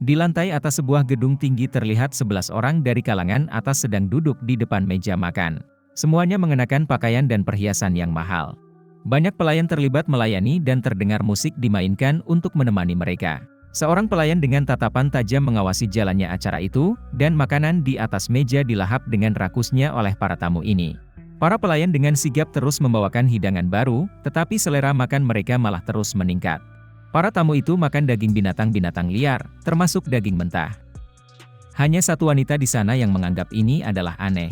Di lantai atas sebuah gedung tinggi terlihat 11 orang dari kalangan atas sedang duduk di depan meja makan. Semuanya mengenakan pakaian dan perhiasan yang mahal. Banyak pelayan terlibat melayani dan terdengar musik dimainkan untuk menemani mereka. Seorang pelayan dengan tatapan tajam mengawasi jalannya acara itu, dan makanan di atas meja dilahap dengan rakusnya oleh para tamu ini. Para pelayan dengan sigap terus membawakan hidangan baru, tetapi selera makan mereka malah terus meningkat. Para tamu itu makan daging binatang-binatang liar, termasuk daging mentah. Hanya satu wanita di sana yang menganggap ini adalah aneh.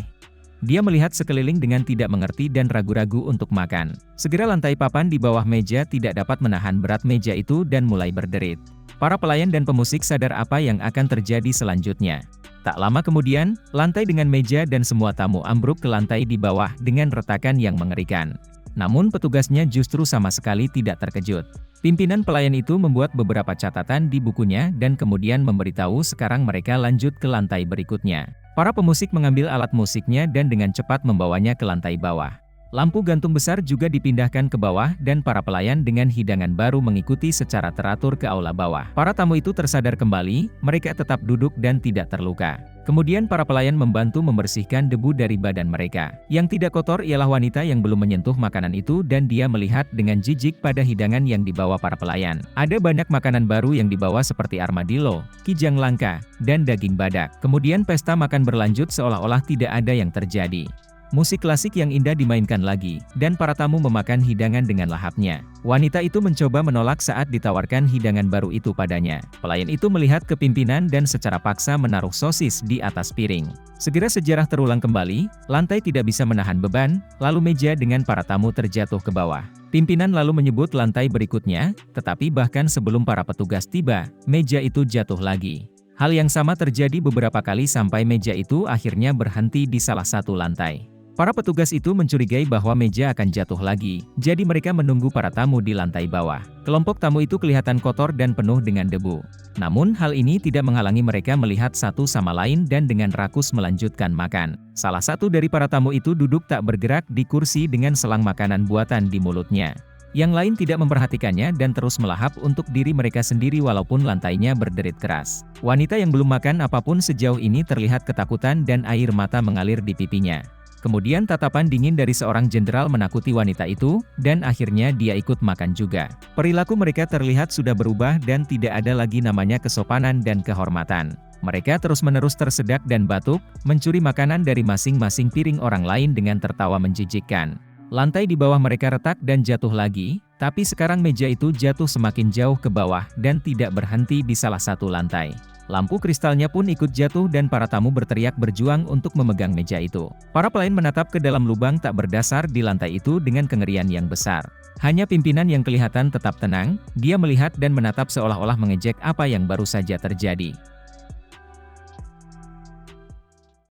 Dia melihat sekeliling dengan tidak mengerti dan ragu-ragu untuk makan. Segera lantai papan di bawah meja tidak dapat menahan berat meja itu dan mulai berderit. Para pelayan dan pemusik sadar apa yang akan terjadi selanjutnya. Tak lama kemudian, lantai dengan meja dan semua tamu ambruk ke lantai di bawah dengan retakan yang mengerikan. Namun petugasnya justru sama sekali tidak terkejut. Pimpinan pelayan itu membuat beberapa catatan di bukunya dan kemudian memberitahu sekarang mereka lanjut ke lantai berikutnya. Para pemusik mengambil alat musiknya dan dengan cepat membawanya ke lantai bawah. Lampu gantung besar juga dipindahkan ke bawah dan para pelayan dengan hidangan baru mengikuti secara teratur ke aula bawah. Para tamu itu tersadar kembali, mereka tetap duduk dan tidak terluka. Kemudian para pelayan membantu membersihkan debu dari badan mereka. Yang tidak kotor ialah wanita yang belum menyentuh makanan itu dan dia melihat dengan jijik pada hidangan yang dibawa para pelayan. Ada banyak makanan baru yang dibawa seperti armadillo, kijang langka, dan daging badak. Kemudian pesta makan berlanjut seolah-olah tidak ada yang terjadi. Musik klasik yang indah dimainkan lagi, dan para tamu memakan hidangan dengan lahapnya. Wanita itu mencoba menolak saat ditawarkan hidangan baru itu padanya. Pelayan itu melihat ke pimpinan dan secara paksa menaruh sosis di atas piring. Segera sejarah terulang kembali, lantai tidak bisa menahan beban, lalu meja dengan para tamu terjatuh ke bawah. Pimpinan lalu menyebut lantai berikutnya, tetapi bahkan sebelum para petugas tiba, meja itu jatuh lagi. Hal yang sama terjadi beberapa kali sampai meja itu akhirnya berhenti di salah satu lantai. Para petugas itu mencurigai bahwa meja akan jatuh lagi, jadi mereka menunggu para tamu di lantai bawah. Kelompok tamu itu kelihatan kotor dan penuh dengan debu. Namun hal ini tidak menghalangi mereka melihat satu sama lain dan dengan rakus melanjutkan makan. Salah satu dari para tamu itu duduk tak bergerak di kursi dengan selang makanan buatan di mulutnya. Yang lain tidak memperhatikannya dan terus melahap untuk diri mereka sendiri walaupun lantainya berderit keras. Wanita yang belum makan apapun sejauh ini terlihat ketakutan dan air mata mengalir di pipinya. Kemudian tatapan dingin dari seorang jenderal menakuti wanita itu, dan akhirnya dia ikut makan juga. Perilaku mereka terlihat sudah berubah dan tidak ada lagi namanya kesopanan dan kehormatan. Mereka terus-menerus tersedak dan batuk, mencuri makanan dari masing-masing piring orang lain dengan tertawa menjijikkan. Lantai di bawah mereka retak dan jatuh lagi, tapi sekarang meja itu jatuh semakin jauh ke bawah dan tidak berhenti di salah satu lantai. Lampu kristalnya pun ikut jatuh dan para tamu berteriak berjuang untuk memegang meja itu. Para pelayan menatap ke dalam lubang tak berdasar di lantai itu dengan kengerian yang besar. Hanya pimpinan yang kelihatan tetap tenang, dia melihat dan menatap seolah-olah mengejek apa yang baru saja terjadi.